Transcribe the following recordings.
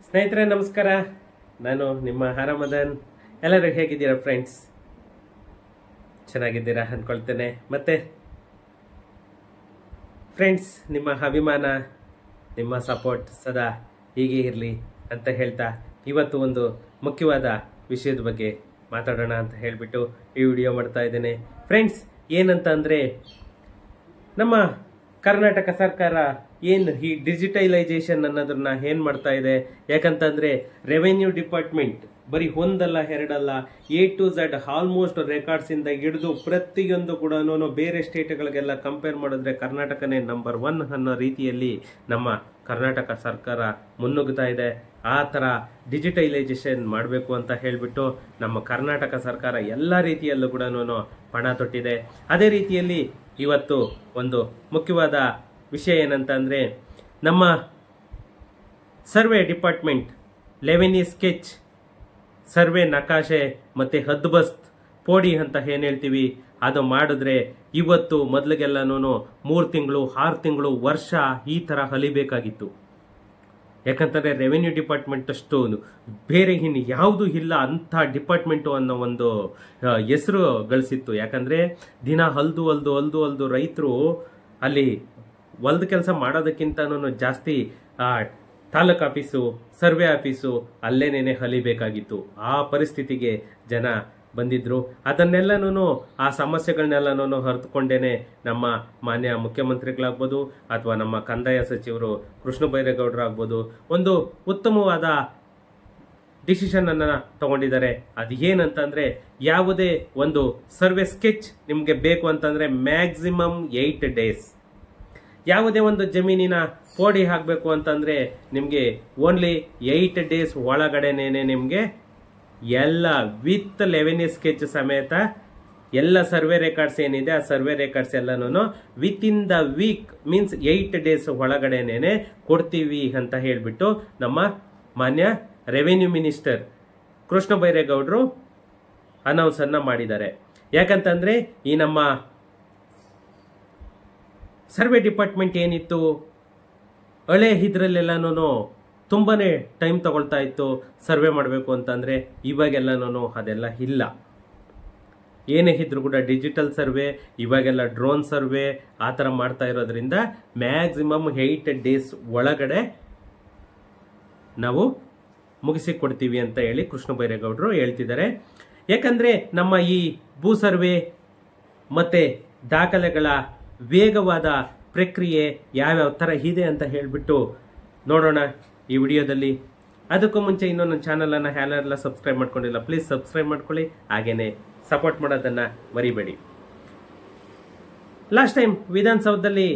ಸ್ನೇಹಿತರೆ ನಮಸ್ಕಾರ. ನಾನು ನಿಮ್ಮ ಹರಮದನ್. ಎಲ್ಲರೂ ಹೇಗಿದ್ದೀರಾ ಫ್ರೆಂಡ್ಸ್? ಚೆನ್ನಾಗಿದ್ದೀರಾ ಅಂದ್ಕೊಳ್ತೇನೆ. ಮತ್ತೆ ಫ್ರೆಂಡ್ಸ್, ನಿಮ್ಮ ಅಭಿಮಾನ, ನಿಮ್ಮ ಸಪೋರ್ಟ್ ಸದಾ ಹೀಗೆ ಇರಲಿ ಅಂತ ಹೇಳ್ತಾ ಇವತ್ತು ಒಂದು ಮುಖ್ಯವಾದ ವಿಷಯದ ಬಗ್ಗೆ ಮಾತಾಡೋಣ ಅಂತ ಹೇಳಿಬಿಟ್ಟು ಈ ವಿಡಿಯೋ ಮಾಡ್ತಾ ಇದ್ದೇನೆ. ಫ್ರೆಂಡ್ಸ್, ಏನಂತ ಅಂದರೆ ನಮ್ಮ ಕರ್ನಾಟಕ ಸರ್ಕಾರ ಏನು ಈ ಡಿಜಿಟಲೈಸೇಷನ್ ಅನ್ನೋದನ್ನ ಏನು ಮಾಡ್ತಾ ಇದೆ, ಯಾಕಂತಂದರೆ ರೆವೆನ್ಯೂ ಡಿಪಾರ್ಟ್ಮೆಂಟ್ ಬರೀ ಒಂದಲ್ಲ ಎರಡಲ್ಲ A to Z ಆಲ್ಮೋಸ್ಟ್ ರೆಕಾರ್ಡ್ಸಿಂದ ಹಿಡಿದು ಪ್ರತಿಯೊಂದು ಕೂಡ ಬೇರೆ ಸ್ಟೇಟ್ಗಳಿಗೆಲ್ಲ ಕಂಪೇರ್ ಮಾಡಿದ್ರೆ ಕರ್ನಾಟಕನೇ ನಂಬರ್ 1 ಅನ್ನೋ ರೀತಿಯಲ್ಲಿ ನಮ್ಮ ಕರ್ನಾಟಕ ಸರ್ಕಾರ ಮುನ್ನುಗ್ತಾ ಇದೆ. ಆ ಥರ ಡಿಜಿಟಲೈಸೇಷನ್ ಮಾಡಬೇಕು ಅಂತ ಹೇಳಿಬಿಟ್ಟು ನಮ್ಮ ಕರ್ನಾಟಕ ಸರ್ಕಾರ ಎಲ್ಲ ರೀತಿಯಲ್ಲೂ ಕೂಡ ಪಣ ತೊಟ್ಟಿದೆ. ಅದೇ ರೀತಿಯಲ್ಲಿ ಇವತ್ತು ಒಂದು ಮುಖ್ಯವಾದ ವಿಷಯ ಏನಂತ ಅಂದರೆ, ನಮ್ಮ survey department revenue sketch, survey ನಕಾಶೆ ಮತ್ತು ಹದ್ಬಸ್ತ್ ಪೋಡಿ ಅಂತ ಏನು ಹೇಳ್ತೀವಿ, ಅದು ಮಾಡಿದ್ರೆ ಇವತ್ತು ಮೊದಲಿಗೆಲ್ಲನೂ 3 ತಿಂಗಳು 6 ತಿಂಗಳು ವರ್ಷ ಈ ಥರ ಹಲಿಬೇಕಾಗಿತ್ತು. ಯಾಕಂತಂದರೆ ರೆವೆನ್ಯೂ ಡಿಪಾರ್ಟ್ಮೆಂಟ್ ಅಷ್ಟು ಬೇರೆ ಇನ್ನು ಯಾವುದೂ ಇಲ್ಲ ಅಂಥ ಡಿಪಾರ್ಟ್ಮೆಂಟು ಅನ್ನೋ ಒಂದು ಹೆಸರು ಗಳಿಸಿತ್ತು. ಯಾಕಂದರೆ ದಿನ ಹಲ್ದು ರೈತರು ಅಲ್ಲಿ ಹೊಲ್ದ ಕೆಲಸ ಮಾಡೋದಕ್ಕಿಂತನೂ ಜಾಸ್ತಿ ತಾಲೂಕು ಆಫೀಸು, ಸರ್ವೆ ಆಫೀಸು ಅಲ್ಲೇನೇನೆ ಹಲಿಬೇಕಾಗಿತ್ತು. ಆ ಪರಿಸ್ಥಿತಿಗೆ ಜನ ಬಂದಿದ್ರು. ಅದನ್ನೆಲ್ಲನೂ ಆ ಸಮಸ್ಯೆಗಳನ್ನೆಲ್ಲನೂ ಹೊರತುಕೊಂಡೇನೆ ನಮ್ಮ ಮಾನ್ಯ ಮುಖ್ಯಮಂತ್ರಿಗಳಾಗ್ಬೋದು ಅಥವಾ ನಮ್ಮ ಕಂದಾಯ ಸಚಿವರು ಕೃಷ್ಣ ಬೈರೇಗೌಡರು ಆಗ್ಬೋದು ಒಂದು ಉತ್ತಮವಾದ ಡಿಸಿಷನ್ ಅನ್ನ ತಗೊಂಡಿದ್ದಾರೆ. ಅದು ಏನಂತಂದ್ರೆ, ಯಾವುದೇ ಒಂದು ಸರ್ವೆ ಸ್ಕೆಚ್ ನಿಮಗೆ ಬೇಕು ಅಂತಂದ್ರೆ ಮ್ಯಾಕ್ಸಿಮಮ್ 8 ಡೇಸ್. ಯಾವುದೇ ಒಂದು ಜಮೀನಿನ ಪೋಡಿ ಹಾಕಬೇಕು ಅಂತಂದ್ರೆ ನಿಮಗೆ ಓನ್ಲಿ 8 ಡೇಸ್ ಒಳಗಡೆನೇನೆ ನಿಮಗೆ ಎಲ್ಲ ವಿತ್ ರೆವೆನ್ಯೂ ಸ್ಕೆಚ್ ಸಮೇತ ಎಲ್ಲ ಸರ್ವೆ ರೆಕಾರ್ಡ್ಸ್ ಏನಿದೆ ಆ ಸರ್ವೆ ರೆಕಾರ್ಡ್ಸ್ ಎಲ್ಲನೂ within the week means 8 days ಒಳಗಡೆನೇನೆ ಕೊಡ್ತೀವಿ ಅಂತ ಹೇಳಿಬಿಟ್ಟು ನಮ್ಮ ಮಾನ್ಯ ರೆವೆನ್ಯೂ ಮಿನಿಸ್ಟರ್ ಕೃಷ್ಣ ಬೈರೇಗೌಡರು ಅನೌನ್ಸ್ ಅನ್ನ ಮಾಡಿದ್ದಾರೆ. ಯಾಕಂತಂದ್ರೆ ಈ ನಮ್ಮ ಸರ್ವೆ ಡಿಪಾರ್ಟ್ಮೆಂಟ್ ಏನಿತ್ತು ಹಳೆ ಇದ್ರಲ್ಲೆಲ್ಲನೂ ತುಂಬಾನೇ ಟೈಮ್ ತಗೊಳ್ತಾ ಇತ್ತು ಸರ್ವೆ ಮಾಡಬೇಕು ಅಂತಂದ್ರೆ. ಇವಾಗೆಲ್ಲನೂ ಅದೆಲ್ಲ ಇಲ್ಲ. ಏನೇ ಇದ್ರು ಕೂಡ ಡಿಜಿಟಲ್ ಸರ್ವೆ, ಇವಾಗೆಲ್ಲ ಡ್ರೋನ್ ಸರ್ವೆ ಆ ಥರ ಮಾಡ್ತಾ ಇರೋದ್ರಿಂದ ಮ್ಯಾಕ್ಸಿಮಮ್ 8 ಡೇಸ್ ಒಳಗಡೆ ನಾವು ಮುಗಿಸಿಕೊಡ್ತೀವಿ ಅಂತ ಹೇಳಿ ಕೃಷ್ಣ ಬೈರೇಗೌಡರು ಹೇಳ್ತಿದ್ದಾರೆ. ಯಾಕಂದ್ರೆ ನಮ್ಮ ಈ ಭೂ ಸರ್ವೆ ಮತ್ತೆ ದಾಖಲೆಗಳ ವೇಗವಾದ ಪ್ರಕ್ರಿಯೆ ಯಾವ್ಯಾವ ಥರ ಇದೆ ಅಂತ ಹೇಳಿಬಿಟ್ಟು ನೋಡೋಣ ಈ ವಿಡಿಯೋದಲ್ಲಿ. ಅದಕ್ಕೂ ಮುಂಚೆ ಇನ್ನೂ ನನ್ನ ಚಾನಲನ್ನು ಯಾರೆಲ್ಲ ಸಬ್ಸ್ಕ್ರೈಬ್ ಮಾಡ್ಕೊಂಡಿಲ್ಲ ಪ್ಲೀಸ್ ಸಬ್ಸ್ಕ್ರೈಬ್ ಮಾಡ್ಕೊಳ್ಳಿ, ಹಾಗೇನೆ ಸಪೋರ್ಟ್ ಮಾಡೋದನ್ನು ಮರಿಬೇಡಿ. ಲಾಸ್ಟ್ ಟೈಮ್ ವಿಧಾನಸೌಧದಲ್ಲಿ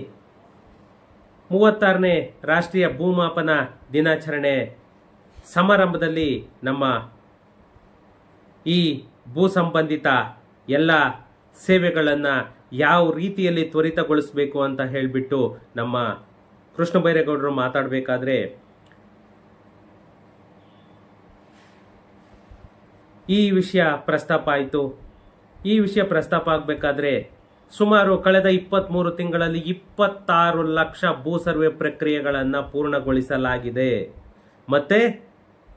36ನೇ ರಾಷ್ಟ್ರೀಯ ಭೂಮಾಪನ ದಿನಾಚರಣೆ ಸಮಾರಂಭದಲ್ಲಿ ನಮ್ಮ ಈ ಭೂ ಸಂಬಂಧಿತ ಎಲ್ಲ ಸೇವೆಗಳನ್ನು ಯಾವ ರೀತಿಯಲ್ಲಿ ತ್ವರಿತಗೊಳಿಸಬೇಕು ಅಂತ ಹೇಳಿಬಿಟ್ಟು ನಮ್ಮ ಕೃಷ್ಣ ಬೈರೇಗೌಡರು ಮಾತಾಡಬೇಕಾದ್ರೆ ಈ ವಿಷಯ ಪ್ರಸ್ತಾಪ ಆಯಿತು. ಈ ವಿಷಯ ಪ್ರಸ್ತಾಪ ಆಗಬೇಕಾದ್ರೆ ಸುಮಾರು ಕಳೆದ 23 ತಿಂಗಳಲ್ಲಿ 26 ಲಕ್ಷ ಭೂ ಸರ್ವೆ ಪ್ರಕ್ರಿಯೆಗಳನ್ನು ಪೂರ್ಣಗೊಳಿಸಲಾಗಿದೆ. ಮತ್ತೆ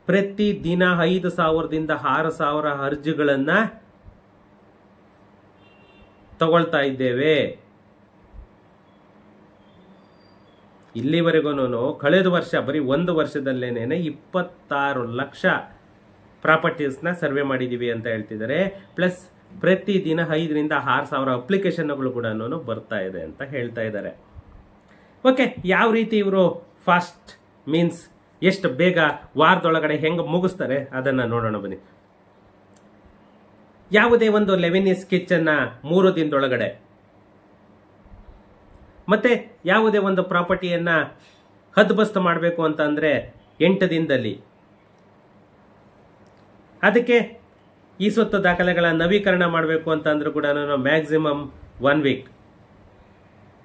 ಪ್ರತಿ ದಿನ 5,000ದಿಂದ 6,000 ಅರ್ಜಿಗಳನ್ನು ತಗೊಳ್ತಾ ಇದ್ದೇವೆ. ಇಲ್ಲಿವರೆಗೂ ಕಳೆದ ವರ್ಷ ಬರೀ 1 ವರ್ಷದಲ್ಲೇನೆ 26 ಲಕ್ಷ ಪ್ರಾಪರ್ಟೀಸ್ನ ಸರ್ವೆ ಮಾಡಿದೀವಿ ಅಂತ ಹೇಳ್ತಿದ್ದಾರೆ. ಪ್ಲಸ್ ಪ್ರತಿ ದಿನ 5,000ರಿಂದ 6,000 ಅಪ್ಲಿಕೇಶನ್ಗಳು ಕೂಡ ಬರ್ತಾ ಇದೆ ಅಂತ ಹೇಳ್ತಾ ಇದ್ದಾರೆ. ಓಕೆ, ಯಾವ ರೀತಿ ಇವರು ಫಾಸ್ಟ್ ಮೀನ್ಸ್ ಎಷ್ಟು ಬೇಗ ವಾರದೊಳಗಡೆ ಹೆಂಗೆ ಮುಗಿಸ್ತಾರೆ ಅದನ್ನ ನೋಡೋಣ ಬನ್ನಿ. ಯಾವುದೇ ಒಂದು ರೆವೆನ್ಯೂ ಸ್ಕೆಚ್ ಅನ್ನ 3 ದಿನದೊಳಗಡೆ, ಮತ್ತೆ ಯಾವುದೇ ಒಂದು ಪ್ರಾಪರ್ಟಿಯನ್ನ ಹದ್ಬಸ್ತ್ ಮಾಡಬೇಕು ಅಂತ ಅಂದ್ರೆ 8 ದಿನದಲ್ಲಿ, ಅದಕ್ಕೆ ಈ ಸ್ವತ್ತು ದಾಖಲೆಗಳ ನವೀಕರಣ ಮಾಡಬೇಕು ಅಂತ ಅಂದ್ರೂ ಕೂಡ ಮ್ಯಾಕ್ಸಿಮಮ್ 1 ವೀಕ್.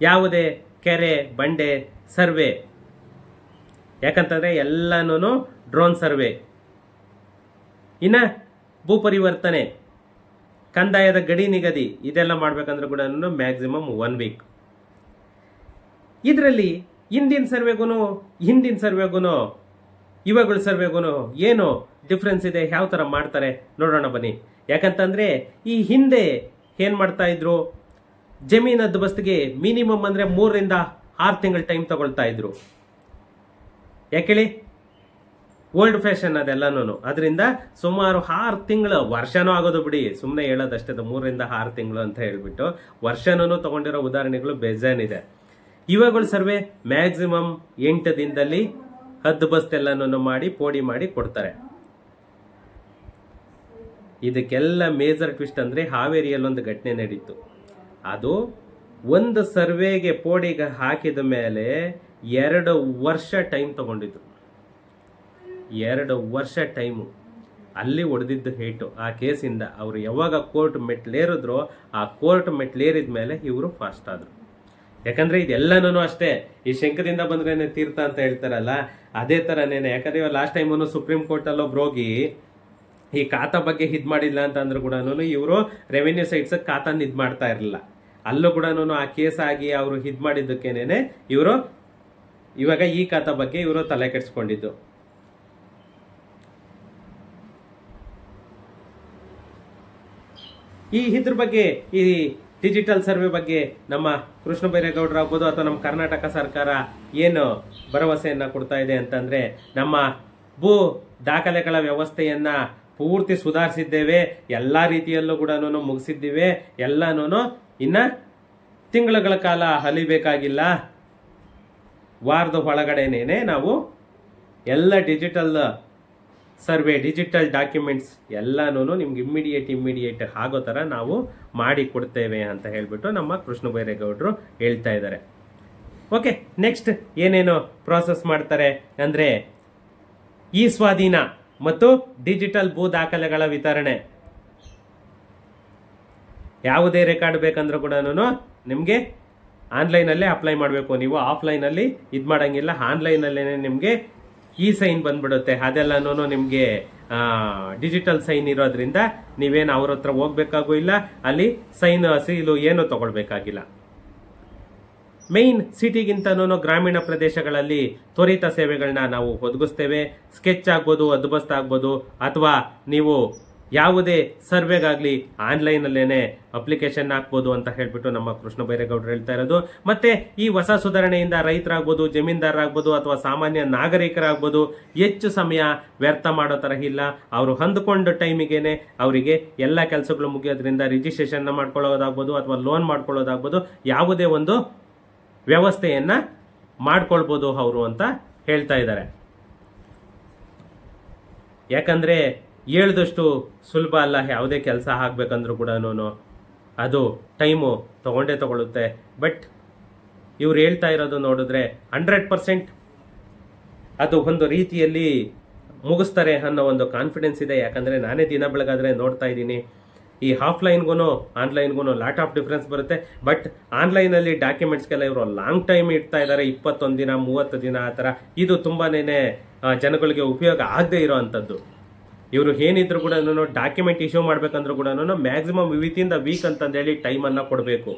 ಯಾವುದೇ ಕೆರೆ ಬಂಡೆ ಸರ್ವೆ, ಯಾಕಂತಂದ್ರೆ ಎಲ್ಲಾನು ಡ್ರೋನ್ ಸರ್ವೆ, ಇನ್ನ ಭೂ ಪರಿವರ್ತನೆ, ಕಂದಾಯದ ಗಡಿ ನಿಗದಿ ಇದೆಲ್ಲ ಮಾಡ್ಬೇಕಂದ್ರೆ ಕೂಡ ಮ್ಯಾಕ್ಸಿಮಮ್ 1 ವೀಕ್. ಇದರಲ್ಲಿ ಹಿಂದಿನ ಸರ್ವೆಗೂ ಇವಾಗಳ ಸರ್ವೆಗೂ ಏನು ಡಿಫ್ರೆನ್ಸ್ ಇದೆ, ಯಾವ ತರ ಮಾಡ್ತಾರೆ ನೋಡೋಣ ಬನ್ನಿ. ಯಾಕಂತಂದ್ರೆ ಈ ಹಿಂದೆ ಏನ್ ಮಾಡ್ತಾ ಇದ್ರು, ಜಮೀನ್ ಹದ್ದುಬಸ್ತಿಗೆ ಮಿನಿಮಮ್ ಅಂದ್ರೆ 3 ರಿಂದ 6 ತಿಂಗಳ ಟೈಮ್ ತಗೊಳ್ತಾ ಇದ್ರು. ಯಾಕೇಳಿ, ಓಲ್ಡ್ ಫ್ಯಾಷನ್ ಅದೆಲ್ಲನೂ. ಅದರಿಂದ ಸುಮಾರು 6 ತಿಂಗಳು, ವರ್ಷನೂ ಆಗೋದು ಬಿಡಿ, ಸುಮ್ಮನೆ ಹೇಳೋದಷ್ಟೇ, 3 ರಿಂದ 6 ತಿಂಗಳು ಅಂತ ಹೇಳ್ಬಿಟ್ಟು ವರ್ಷನೂ ತಗೊಂಡಿರೋ ಉದಾಹರಣೆಗಳು ಬೇಜಾನಿದೆ. ಇವಾಗಳ ಸರ್ವೆ ಮ್ಯಾಕ್ಸಿಮಮ್ 8 ದಿನದಲ್ಲಿ ಹದ್ದುಬಸ್ತೆಲ್ಲನೂ ಮಾಡಿ ಪೋಡಿ ಮಾಡಿ ಕೊಡ್ತಾರೆ. ಇದಕ್ಕೆಲ್ಲ ಮೇಜರ್ ಟ್ವಿಸ್ಟ್ ಅಂದ್ರೆ ಹಾವೇರಿಯಲ್ಲಿ ಒಂದು ಘಟನೆ ನಡೀತು. ಅದು ಒಂದು ಸರ್ವೆಗೆ ಪೋಡಿಗೆ ಹಾಕಿದ ಮೇಲೆ 2 ವರ್ಷ ಟೈಮ್ ತಗೊಂಡಿದ್ರು. 2 ವರ್ಷ ಟೈಮು. ಅಲ್ಲಿ ಹೊಡೆದಿದ್ದು ಹೇಟು ಆ ಕೇಸಿಂದ. ಅವರು ಯಾವಾಗ ಕೋರ್ಟ್ ಮೆಟ್ಲೇರಿದ್ರೋ ಆ ಕೋರ್ಟ್ ಮೆಟ್ಲೇರಿದ ಮೇಲೆ ಇವರು ಫಾಸ್ಟ್ ಆದ್ರು. ಯಾಕಂದ್ರೆ ಇದೆಲ್ಲನೂ ಅಷ್ಟೇ, ಈ ಶಂಕದಿಂದ ಬಂದ್ರೇನೆ ತೀರ್ಥ ಅಂತ ಹೇಳ್ತಾರಲ್ಲ, ಅದೇ ತರನೇನೆ. ಯಾಕಂದ್ರೆ ಇವಾಗ ಲಾಸ್ಟ್ ಟೈಮು ಸುಪ್ರೀಂ ಕೋರ್ಟ್ ಅಲ್ಲಿ ಒಬ್ರು ಹೋಗಿ ಈ ಖಾತಾ ಬಗ್ಗೆ ಇದ್ ಮಾಡಿಲ್ಲ ಅಂತ ಅಂದ್ರೂ ಕೂಡ ಇವರು ರೆವೆನ್ಯೂ ಸೈಟ್ಸ್ ಖಾತಾನ ಇದ್ ಮಾಡ್ತಾ ಇರಲಿಲ್ಲ. ಅಲ್ಲೂ ಕೂಡ ಆ ಕೇಸ್ ಆಗಿ ಅವರು ಇದ್ ಮಾಡಿದ್ದಕ್ಕೇನೆ ಇವರು ಇವಾಗ ಈ ಖಾತಾ ಬಗ್ಗೆ ಇವರು ತಲೆ ಕೆಡಿಸ್ಕೊಂಡಿದ್ದು. ಇದ್ರ ಬಗ್ಗೆ, ಈ ಡಿಜಿಟಲ್ ಸರ್ವೆ ಬಗ್ಗೆ ನಮ್ಮ ಕೃಷ್ಣ ಬೈರೇಗೌಡರು ಆಗ್ಬೋದು ಅಥವಾ ನಮ್ಮ ಕರ್ನಾಟಕ ಸರ್ಕಾರ ಏನು ಭರವಸೆಯನ್ನ ಕೊಡ್ತಾ ಇದೆ ಅಂತಂದ್ರೆ, ನಮ್ಮ ಭೂ ದಾಖಲೆಗಳ ವ್ಯವಸ್ಥೆಯನ್ನ ಪೂರ್ತಿ ಸುಧಾರಿಸಿದ್ದೇವೆ, ಎಲ್ಲಾ ರೀತಿಯಲ್ಲೂ ಕೂಡ ಮುಗಿಸಿದ್ದೀವಿ, ಎಲ್ಲಾನು ಇನ್ನ ತಿಂಗಳುಗಳ ಕಾಲ ಅಲಿಬೇಕಾಗಿಲ್ಲ, ವಾರದ ಒಳಗಡೆನೇನೆ ನಾವು ಎಲ್ಲ ಡಿಜಿಟಲ್ ಸರ್ವೆ, ಡಿಜಿಟಲ್ ಡಾಕ್ಯುಮೆಂಟ್ಸ್ ಎಲ್ಲಾನು ನಿಮ್ಗೆ ಇಮ್ಮಿಡಿಯೇಟ್ ಆಗೋ ತರ ನಾವು ಮಾಡಿ ಕೊಡ್ತೇವೆ ಅಂತ ಹೇಳ್ಬಿಟ್ಟು ನಮ್ಮ ಕೃಷ್ಣ ಬೈರೇಗೌಡರು ಹೇಳ್ತಾ ಇದ್ದಾರೆ. ಓಕೆ, ನೆಕ್ಸ್ಟ್ ಏನೇನು ಪ್ರಾಸೆಸ್ ಮಾಡ್ತಾರೆ ಅಂದ್ರೆ, ಈ ಸ್ವಾಧೀನ ಮತ್ತು ಡಿಜಿಟಲ್ ಭೂ ದಾಖಲೆಗಳ ವಿತರಣೆ. ಯಾವುದೇ ರೆಕಾರ್ಡ್ ಬೇಕಂದ್ರೂ ಕೂಡ ನಿಮ್ಗೆ ಆನ್ಲೈನ್ ಅಲ್ಲೇ ಅಪ್ಲೈ ಮಾಡಬೇಕು. ನೀವು ಆಫ್ಲೈನ್ ಅಲ್ಲಿ ಇದ್ ಮಾಡಂಗಿಲ್ಲ, ಆನ್ಲೈನ್ ಅಲ್ಲೇನೆ ನಿಮ್ಗೆ ಈ ಸೈನ್ ಬಂದ್ಬಿಡುತ್ತೆ. ಅದೆಲ್ಲನೂ ನಿಮ್ಗೆ ಡಿಜಿಟಲ್ ಸೈನ್ ಇರೋದ್ರಿಂದ ನೀವೇನು ಅವ್ರ ಹತ್ರ ಹೋಗ್ಬೇಕಾಗೂ ಇಲ್ಲ, ಅಲ್ಲಿ ಸೈನ್ ಸೀಲು ಏನು ತಗೊಳ್ಬೇಕಾಗಿಲ್ಲ. ಮೈನ್ ಸಿಟಿಗಿಂತನೂ ಗ್ರಾಮೀಣ ಪ್ರದೇಶಗಳಲ್ಲಿ ತ್ವರಿತ ಸೇವೆಗಳನ್ನ ನಾವು ಒದಗಿಸ್ತೇವೆ. ಸ್ಕೆಚ್ ಆಗ್ಬೋದು, ಹದ್ದುಬಸ್ತ್ ಆಗ್ಬೋದು, ಅಥವಾ ನೀವು ಯಾವುದೇ ಸರ್ವೆಗಾಗ್ಲಿ ಆನ್ಲೈನ್ ಅಲ್ಲೇನೆ ಅಪ್ಲಿಕೇಶನ್ ಹಾಕ್ಬೋದು ಅಂತ ಹೇಳ್ಬಿಟ್ಟು ನಮ್ಮ ಕೃಷ್ಣ ಬೈರೇಗೌಡರು ಹೇಳ್ತಾ ಇರೋದು. ಮತ್ತೆ ಈ ಹೊಸ ಸುಧಾರಣೆಯಿಂದ ರೈತರಾಗ್ಬೋದು, ಜಮೀನ್ದಾರರಾಗ್ಬೋದು, ಅಥವಾ ಸಾಮಾನ್ಯ ನಾಗರಿಕರಾಗ್ಬೋದು ಹೆಚ್ಚು ಸಮಯ ವ್ಯರ್ಥ ಮಾಡೋ ತರ ಇಲ್ಲ. ಅವರು ಅಂದುಕೊಂಡ ಟೈಮಿಗೆನೆ ಅವರಿಗೆ ಎಲ್ಲ ಕೆಲಸಗಳು ಮುಗಿಯೋದ್ರಿಂದ ರಿಜಿಸ್ಟ್ರೇಷನ್ ಮಾಡ್ಕೊಳ್ಳೋದಾಗ್ಬೋದು ಅಥವಾ ಲೋನ್ ಮಾಡ್ಕೊಳ್ಳೋದಾಗ್ಬೋದು, ಯಾವುದೇ ಒಂದು ವ್ಯವಸ್ಥೆಯನ್ನ ಮಾಡ್ಕೊಳ್ಬೋದು ಅವರು ಅಂತ ಹೇಳ್ತಾ ಇದ್ದಾರೆ. ಯಾಕಂದ್ರೆ ಹೇಳ್ದಷ್ಟು ಸುಲಭ ಅಲ್ಲ ಯಾವುದೇ ಕೆಲಸ ಆಗ್ಬೇಕಂದ್ರೂ ಕೂಡ, ಅದು ಟೈಮು ತಗೊಳ್ಳುತ್ತೆ. ಬಟ್ ಇವ್ರು ಹೇಳ್ತಾ ಇರೋದು ನೋಡಿದ್ರೆ 100% ಅದು ಒಂದು ರೀತಿಯಲ್ಲಿ ಮುಗಿಸ್ತಾರೆ ಅನ್ನೋ ಒಂದು ಕಾನ್ಫಿಡೆನ್ಸ್ ಇದೆ. ಯಾಕಂದ್ರೆ ನಾನೇ ದಿನ ಬೆಳಗಾದ್ರೆ ನೋಡ್ತಾ ಇದ್ದೀನಿ, ಈ ಆಫ್ಲೈನ್ಗೂ ಆನ್ಲೈನ್ಗೂ ಲಾಟ್ ಆಫ್ ಡಿಫ್ರೆನ್ಸ್ ಬರುತ್ತೆ. ಬಟ್ ಆನ್ಲೈನಲ್ಲಿ ಡಾಕ್ಯುಮೆಂಟ್ಸ್ಗೆಲ್ಲ ಇವರು ಲಾಂಗ್ ಟೈಮ್ ಇಡ್ತಾ ಇದ್ದಾರೆ, 21 ದಿನ 30 ದಿನ ಆ ಥರ. ಇದು ತುಂಬಾನೇ ಜನಗಳಿಗೆ ಉಪಯೋಗ ಆಗದೆ ಇರೋ ಅಂಥದ್ದು. ಇವರು ಏನಿದ್ರು ಕೂಡ ಡಾಕ್ಯುಮೆಂಟ್ ಇಶ್ಯೂ ಮಾಡ್ಬೇಕಂದ್ರೂ ಕೂಡ ಮ್ಯಾಕ್ಸಿಮಮ್ ವಿತಿನ್ ದ ವೀಕ್ ಅಂತಂದೇಳಿ ಟೈಮ್ ಅನ್ನ ಕೊಡಬೇಕು.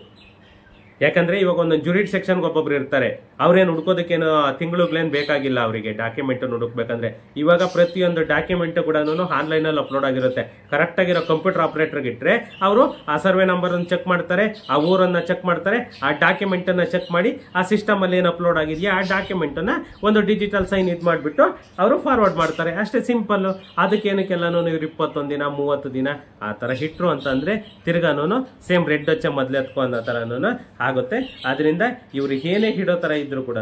ಯಾಕಂದ್ರೆ ಇವಾಗ ಒಂದು ಜುರಿಡ್ ಸೆಕ್ಷನ್ ಒಬ್ಬೊಬ್ರು ಇರ್ತಾರೆ, ಅವ್ರೇನು ಹುಡ್ಕೋದಕ್ಕೇನು ತಿಂಗಳುಗಳೇನು ಬೇಕಾಗಿಲ್ಲ ಅವರಿಗೆ ಡಾಕ್ಯುಮೆಂಟ್ ಹುಡುಕ್ಬೇಕಂದ್ರೆ. ಇವಾಗ ಪ್ರತಿಯೊಂದು ಡಾಕ್ಯುಮೆಂಟ್ ಕೂಡ ಆನ್ಲೈನ್ ಅಲ್ಲಿ ಅಪ್ಲೋಡ್ ಆಗಿರುತ್ತೆ. ಕರೆಕ್ಟ್ ಆಗಿರೋ ಕಂಪ್ಯೂಟರ್ ಆಪರೇಟರ್ಗೆ ಇಟ್ರೆ ಅವರು ಆ ಸರ್ವೆ ನಂಬರ್ ಅನ್ನು ಚೆಕ್ ಮಾಡ್ತಾರೆ, ಆ ಊರನ್ನ ಚೆಕ್ ಮಾಡ್ತಾರೆ, ಆ ಡಾಕ್ಯುಮೆಂಟ್ ಅನ್ನ ಚೆಕ್ ಮಾಡಿ ಆ ಸಿಸ್ಟಮ್ ಅಲ್ಲಿ ಏನು ಅಪ್ಲೋಡ್ ಆಗಿದೆಯಾ ಆ ಡಾಕ್ಯುಮೆಂಟ್ ಅನ್ನ ಒಂದು ಡಿಜಿಟಲ್ ಸೈನ್ ಇದ್ ಮಾಡ್ಬಿಟ್ಟು ಅವರು ಫಾರ್ವರ್ಡ್ ಮಾಡ್ತಾರೆ. ಅಷ್ಟೇ ಸಿಂಪಲ್. ಅದಕ್ಕೇನಕ್ಕೆಲ್ಲಾನು ಇವ್ರು 21 ದಿನ 30 ದಿನ ಆ ತರ ಇಟ್ರು ಅಂತಂದ್ರೆ ತಿರ್ಗಾನು ಸೇಮ್ ರೆಡ್ ಹಚ್ಚ ಮೊದ್ಲು ಎತ್ಕೊ ಅನ್ನೋ ತರನು ಆಗುತ್ತೆ. ಆದ್ರಿಂದ ಇವ್ರು ಏನೇ ಹಿಡೋ ತರ ಇದ್ರು ಕೂಡ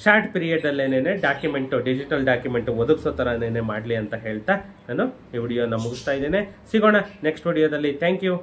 ಶಾರ್ಟ್ ಪೀರಿಯಡ್ ಅಲ್ಲೇನೆ ಡಾಕ್ಯುಮೆಂಟ್, ಡಿಜಿಟಲ್ ಡಾಕ್ಯುಮೆಂಟ್ ಒದಗಿಸೋ ತರನೇನೆ ಮಾಡ್ಲಿ ಅಂತ ಹೇಳ್ತಾ ನಾನು ಈ ವಿಡಿಯೋನ ಮುಗಿಸ್ತಾ ಇದ್ದೇನೆ. ಸಿಗೋಣ ನೆಕ್ಸ್ಟ್ ವಿಡಿಯೋದಲ್ಲಿ. Thank you.